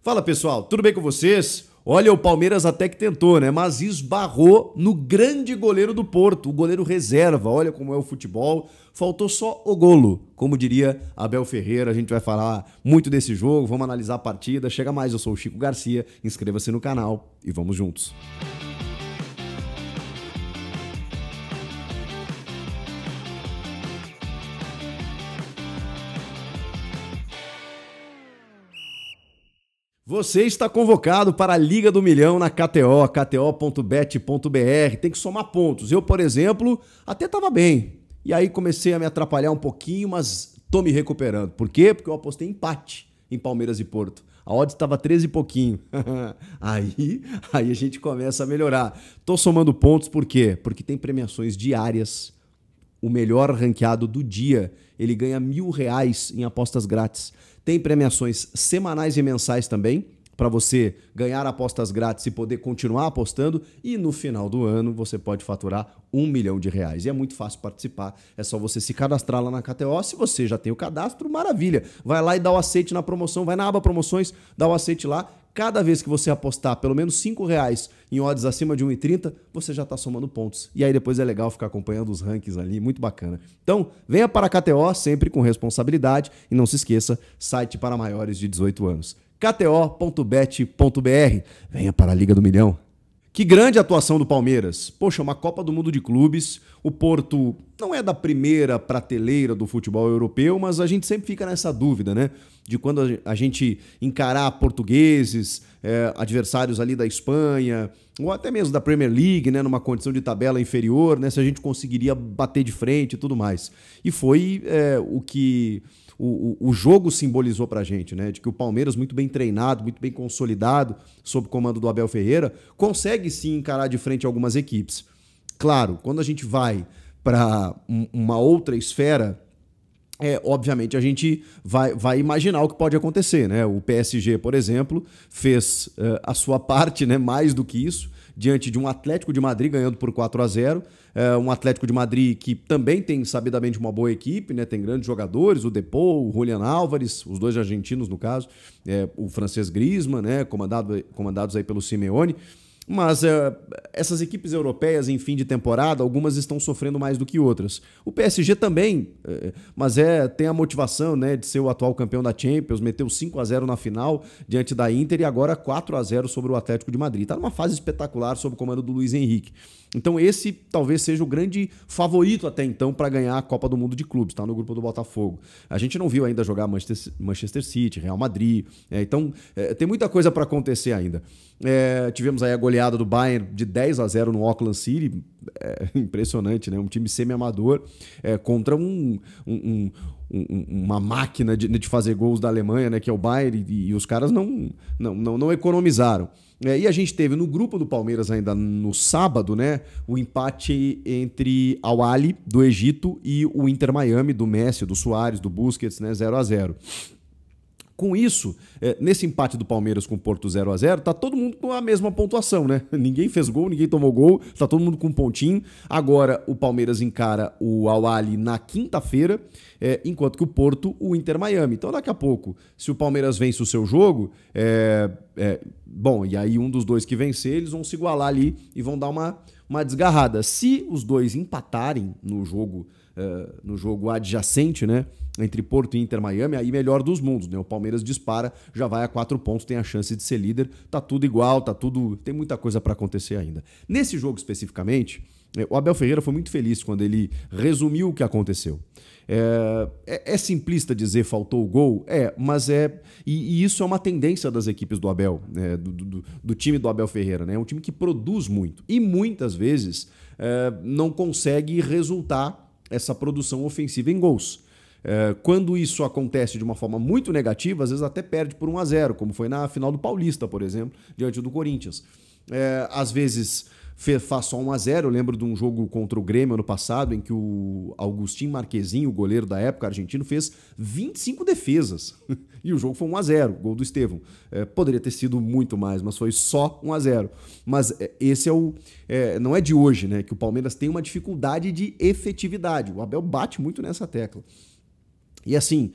Fala pessoal, tudo bem com vocês? Olha, o Palmeiras até que tentou, né? Mas esbarrou no grande goleiro do Porto, o goleiro reserva. Olha como é o futebol. Faltou só o golo, como diria Abel Ferreira. A gente vai falar muito desse jogo, vamos analisar a partida. Chega mais, eu sou o Chico Garcia. Inscreva-se no canal e vamos juntos. Você está convocado para a Liga do Milhão na KTO, kto.bet.br. Tem que somar pontos. Eu, por exemplo, até estava bem. E aí comecei a me atrapalhar um pouquinho, mas tô me recuperando. Por quê? Porque eu apostei empate em Palmeiras e Porto. A odds estava 13 e pouquinho. aí a gente começa a melhorar. Tô somando pontos por quê? Porque tem premiações diárias. O melhor ranqueado do dia, ele ganha R$1.000 em apostas grátis. Tem premiações semanais e mensais também, para você ganhar apostas grátis e poder continuar apostando. E no final do ano você pode faturar R$1 milhão. E é muito fácil participar. É só você se cadastrar lá na KTO. Se você já tem o cadastro, maravilha. Vai lá e dá o aceite na promoção. Vai na aba promoções, dá o aceite lá. Cada vez que você apostar pelo menos R$5 em odds acima de 1,30, você já está somando pontos. E aí depois é legal ficar acompanhando os rankings ali, muito bacana. Então, venha para a KTO, sempre com responsabilidade. E não se esqueça, site para maiores de 18 anos. kto.bet.br. Venha para a Liga do Milhão. Que grande atuação do Palmeiras. Poxa, uma Copa do Mundo de Clubes. O Porto não é da primeira prateleira do futebol europeu, mas a gente sempre fica nessa dúvida, né? De quando a gente encarar portugueses, adversários ali da Espanha, ou até mesmo da Premier League, né? Numa condição de tabela inferior, né? Se a gente conseguiria bater de frente e tudo mais. E foi o que o jogo simbolizou pra gente, né? De que o Palmeiras, muito bem treinado, muito bem consolidado, sob o comando do Abel Ferreira, consegue sim encarar de frente algumas equipes. Claro, quando a gente vai para uma outra esfera, obviamente a gente vai imaginar o que pode acontecer, né? O PSG, por exemplo, fez a sua parte, né? Mais do que isso, diante de um Atlético de Madrid ganhando por 4-0, um Atlético de Madrid que também tem sabidamente uma boa equipe, né? Tem grandes jogadores, o Depou, o Julián Álvares, os dois argentinos no caso, o francês Griezmann, né? Comandados aí pelo Simeone. Mas essas equipes europeias em fim de temporada, algumas estão sofrendo mais do que outras. O PSG também, mas tem a motivação, né, de ser o atual campeão da Champions, meteu 5-0 na final diante da Inter e agora 4-0 sobre o Atlético de Madrid. Está numa fase espetacular sob o comando do Luiz Henrique. Então esse talvez seja o grande favorito até então para ganhar a Copa do Mundo de Clubes, está no grupo do Botafogo. A gente não viu ainda jogar Manchester City, Real Madrid, então tem muita coisa para acontecer ainda. Tivemos aí a goleada do Bayern de 10-0 no Auckland City, impressionante, né? Um time semi-amador contra uma máquina de fazer gols da Alemanha, né? Que é o Bayern, e os caras não economizaram. E a gente teve no grupo do Palmeiras ainda no sábado, né, o empate entre Al Ahly do Egito e o Inter Miami do Messi, do Suárez, do Busquets, né, 0-0. Com isso, nesse empate do Palmeiras com o Porto 0-0, tá todo mundo com a mesma pontuação, né? Ninguém fez gol, ninguém tomou gol, tá todo mundo com um pontinho. Agora o Palmeiras encara o Al Ahly na quinta-feira, enquanto que o Porto, o Inter Miami. Então daqui a pouco, se o Palmeiras vence o seu jogo, bom, e aí um dos dois que vencer, eles vão se igualar ali e vão dar uma desgarrada. Se os dois empatarem no jogo adjacente, né, entre Porto e Inter Miami, aí melhor dos mundos, né? O Palmeiras dispara, já vai a 4 pontos, tem a chance de ser líder, tá tudo igual, tem muita coisa para acontecer ainda. Nesse jogo especificamente, o Abel Ferreira foi muito feliz quando ele resumiu o que aconteceu. É simplista dizer faltou o gol? Mas e isso é uma tendência das equipes do Abel, do time do Abel Ferreira, né? É um time que produz muito e muitas vezes não consegue resultar essa produção ofensiva em gols. Quando isso acontece de uma forma muito negativa, às vezes até perde por 1-0, como foi na final do Paulista, por exemplo, diante do Corinthians. Às vezes faz só 1-0, eu lembro de um jogo contra o Grêmio ano passado, em que o Agustín Marquezin, o goleiro da época argentino, fez 25 defesas, e o jogo foi 1-0, gol do Estevão. Poderia ter sido muito mais, mas foi só 1-0. Mas esse não é de hoje, né, que o Palmeiras tem uma dificuldade de efetividade. O Abel bate muito nessa tecla. E assim,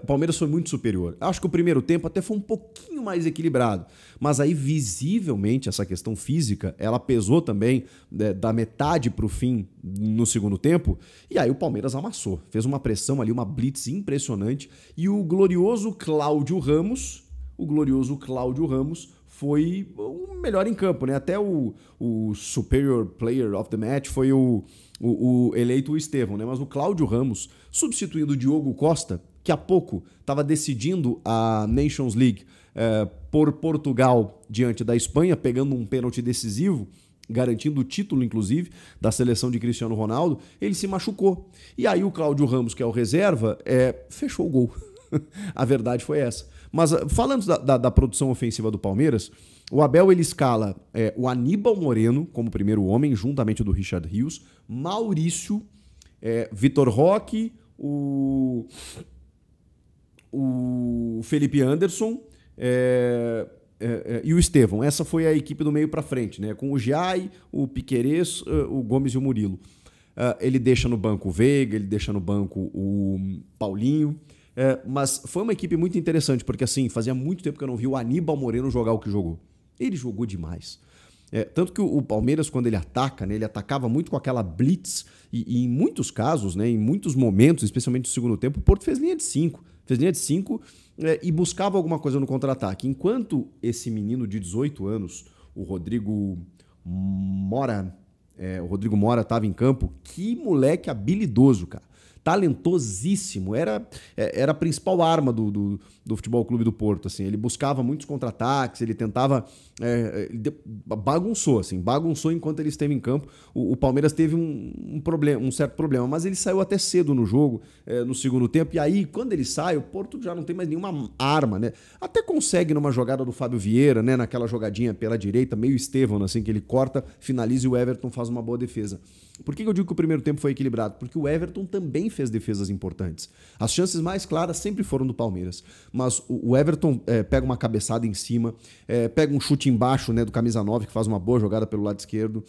o Palmeiras foi muito superior. Acho que o primeiro tempo até foi um pouquinho mais equilibrado, mas aí visivelmente essa questão física, ela pesou também da metade para o fim no segundo tempo, e aí o Palmeiras amassou, fez uma pressão ali, uma blitz impressionante, e o glorioso Cláudio Ramos foi o melhor em campo, né? Até o Superior Player of the Match foi o eleito o Estevão, né? Mas o Cláudio Ramos, substituindo o Diogo Costa, que há pouco estava decidindo a Nations League por Portugal diante da Espanha, pegando um pênalti decisivo, garantindo o título, inclusive, da seleção de Cristiano Ronaldo, ele se machucou. E aí o Cláudio Ramos, que é o reserva, fechou o gol. A verdade foi essa. Mas falando da produção ofensiva do Palmeiras, o Abel ele escala o Aníbal Moreno como primeiro homem, juntamente do Richard Rios, Maurício, Vitor Roque, o Felipe Anderson e o Estevão. Essa foi a equipe do meio para frente, né? Com o Giai, o Piquerez, o Gomes e o Murilo. Ele deixa no banco o Veiga, ele deixa no banco o Paulinho. Mas foi uma equipe muito interessante, porque assim, fazia muito tempo que eu não vi o Aníbal Moreno jogar o que jogou. Ele jogou demais. Tanto que o Palmeiras, quando ele ataca, né, ele atacava muito com aquela blitz, e em muitos casos, né, em muitos momentos, especialmente no segundo tempo, o Porto fez linha de 5. Fez linha de 5 e buscava alguma coisa no contra-ataque. Enquanto esse menino de 18 anos, o Rodrigo Mora estava em campo, que moleque habilidoso, cara. Talentosíssimo, era a principal arma do Futebol Clube do Porto, assim. Ele buscava muitos contra-ataques, ele tentava, bagunçou enquanto ele esteve em campo. O Palmeiras teve um certo problema, mas ele saiu até cedo no jogo, no segundo tempo, e aí quando ele sai, o Porto já não tem mais nenhuma arma, né? Até consegue numa jogada do Fábio Vieira, né? Naquela jogadinha pela direita, meio Estevão, assim, que ele corta, finaliza e o Everton faz uma boa defesa. Por que eu digo que o primeiro tempo foi equilibrado? Porque o Everton também fez defesas importantes. As chances mais claras sempre foram do Palmeiras, mas o Everton pega uma cabeçada em cima, pega um chute embaixo, né, do camisa 9, que faz uma boa jogada pelo lado esquerdo.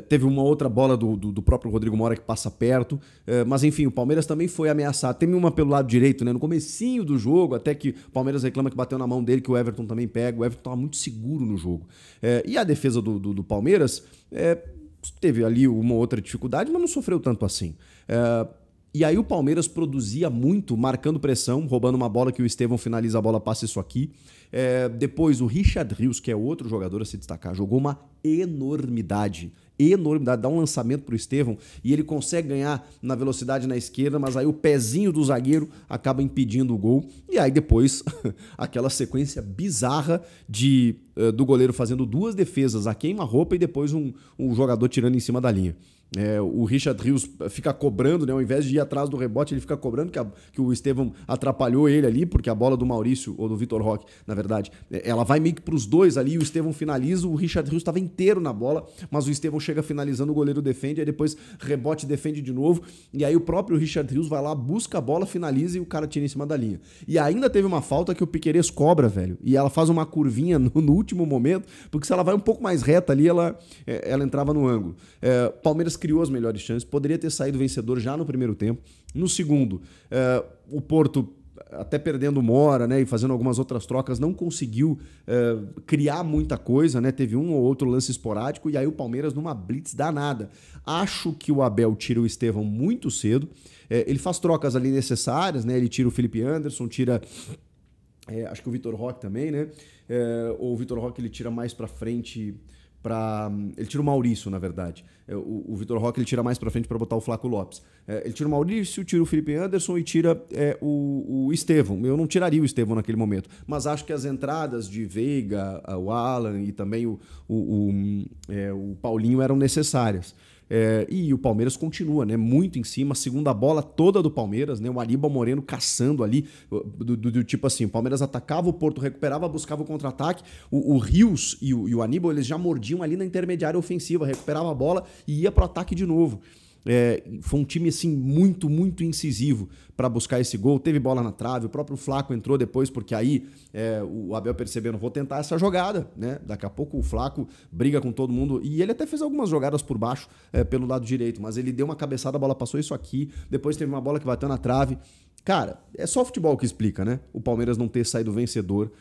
Teve uma outra bola do próprio Rodrigo Mora que passa perto, mas enfim, o Palmeiras também foi ameaçado. Teve uma pelo lado direito, né, no comecinho do jogo, até que o Palmeiras reclama que bateu na mão dele, que o Everton também pega. O Everton estava muito seguro no jogo. E a defesa do Palmeiras teve ali uma outra dificuldade, mas não sofreu tanto assim. E aí o Palmeiras produzia muito, marcando pressão, roubando uma bola que o Estevão finaliza a bola, passa isso aqui. Depois o Richard Rios, que é outro jogador a se destacar, jogou uma enormidade, dá um lançamento pro Estevão e ele consegue ganhar na velocidade na esquerda, mas aí o pezinho do zagueiro acaba impedindo o gol. E aí depois aquela sequência bizarra do goleiro fazendo duas defesas, a queima-roupa e depois um jogador tirando em cima da linha. O Richard Rios fica cobrando, né? Ao invés de ir atrás do rebote, ele fica cobrando que o Estevão atrapalhou ele ali, porque a bola do Maurício, ou do Vitor Roque, na verdade, ela vai meio que pros dois ali, o Estevão finaliza, o Richard Rios estava inteiro na bola, mas o Estevão chega finalizando, o goleiro defende, aí depois rebote, defende de novo, e aí o próprio Richard Rios vai lá, busca a bola, finaliza e o cara tira em cima da linha. E ainda teve uma falta que o Piquerez cobra, velho, e ela faz uma curvinha no último momento, porque se ela vai um pouco mais reta ali, ela entrava no ângulo. Palmeiras criou as melhores chances, poderia ter saído vencedor já no primeiro tempo. No segundo, o Porto, até perdendo o Mora, né, e fazendo algumas outras trocas, não conseguiu criar muita coisa, né? Teve um ou outro lance esporádico, e aí o Palmeiras numa blitz danada. Acho que o Abel tira o Estevão muito cedo, ele faz trocas ali necessárias, né? Ele tira o Felipe Anderson, tira... acho que o Vitor Roque também, né? Ou o Vitor Roque ele tira mais pra frente... Ele tira o Maurício, na verdade. O Vitor Roque ele tira mais pra frente para botar o Flaco Lopes. Ele tira o Maurício, tira o Felipe Anderson e tira o Estevão. Eu não tiraria o Estevão naquele momento, mas acho que as entradas de Veiga, o Alan e também o Paulinho eram necessárias. E o Palmeiras continua, né, muito em cima, a segunda bola toda do Palmeiras, né, o Aníbal Moreno caçando ali, do tipo assim, o Palmeiras atacava, o Porto recuperava, buscava o contra-ataque, o Rios e o Aníbal, eles já mordiam ali na intermediária ofensiva, recuperava a bola e ia pro ataque de novo. Foi um time assim muito, muito incisivo para buscar esse gol. Teve bola na trave, o próprio Flaco entrou depois, porque aí o Abel percebendo, vou tentar essa jogada, né? Daqui a pouco o Flaco briga com todo mundo, e ele até fez algumas jogadas por baixo pelo lado direito, mas ele deu uma cabeçada, a bola passou isso aqui, depois teve uma bola que bateu na trave. Cara, é só o futebol que explica, né? O Palmeiras não ter saído vencedor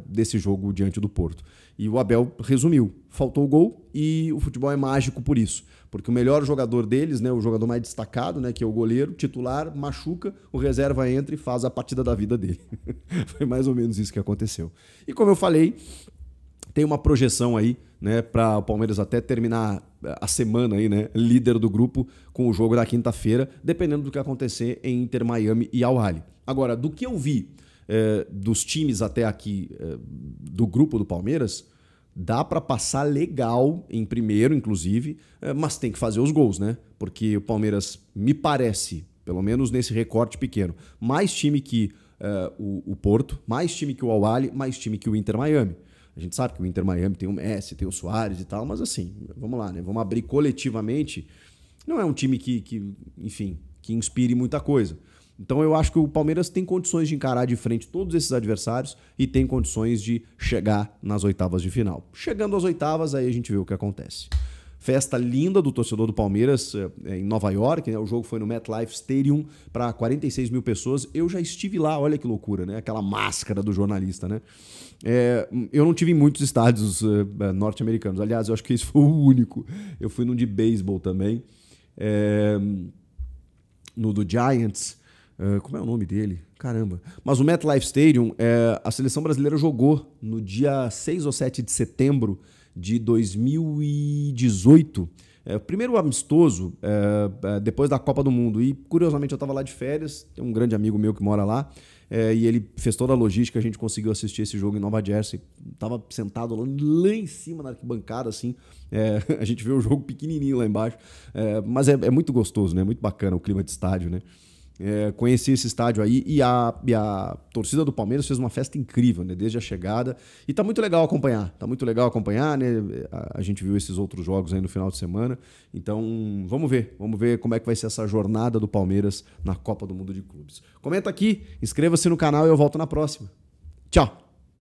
desse jogo diante do Porto. E o Abel resumiu, faltou o gol e o futebol é mágico por isso. Porque o melhor jogador deles, né, o jogador mais destacado, né, que é o goleiro, titular, machuca, o reserva entra e faz a partida da vida dele. Foi mais ou menos isso que aconteceu. E como eu falei, tem uma projeção aí, né, para o Palmeiras até terminar a semana aí, né, líder do grupo com o jogo da quinta-feira, dependendo do que acontecer em Inter Miami e Al Ahly. Agora, do que eu vi dos times até aqui do grupo do Palmeiras, dá para passar legal em primeiro, inclusive, mas tem que fazer os gols, né? Porque o Palmeiras, me parece, pelo menos nesse recorte pequeno, mais time que o Porto, mais time que o Al Ahly, mais time que o Inter Miami. A gente sabe que o Inter Miami tem o Messi, tem o Suárez e tal, mas assim, vamos lá, né? Vamos abrir coletivamente. Não é um time enfim, que inspire muita coisa. Então eu acho que o Palmeiras tem condições de encarar de frente todos esses adversários e tem condições de chegar nas oitavas de final. Chegando às oitavas, aí a gente vê o que acontece. Festa linda do torcedor do Palmeiras em Nova York, né? O jogo foi no MetLife Stadium para 46 mil pessoas. Eu já estive lá, olha que loucura, né? Aquela máscara do jornalista, né? Eu não tive em muitos estádios norte-americanos. Aliás, eu acho que esse foi o único. Eu fui num de beisebol também, no do Giants. Como é o nome dele? Caramba. Mas o MetLife Stadium, a seleção brasileira jogou no dia 6 ou 7 de setembro de 2018. Primeiro amistoso, depois da Copa do Mundo. E, curiosamente, eu estava lá de férias, tem um grande amigo meu que mora lá, e ele fez toda a logística, a gente conseguiu assistir esse jogo em Nova Jersey. Tava sentado lá em cima na arquibancada, assim, a gente vê o jogo pequenininho lá embaixo, mas é muito gostoso, né? Muito bacana o clima de estádio, né? Conheci esse estádio aí e a torcida do Palmeiras fez uma festa incrível, né, desde a chegada, e tá muito legal acompanhar, né? A gente viu esses outros jogos aí no final de semana, então vamos ver como é que vai ser essa jornada do Palmeiras na Copa do Mundo de Clubes. Comenta aqui, inscreva-se no canal e eu volto na próxima. Tchau!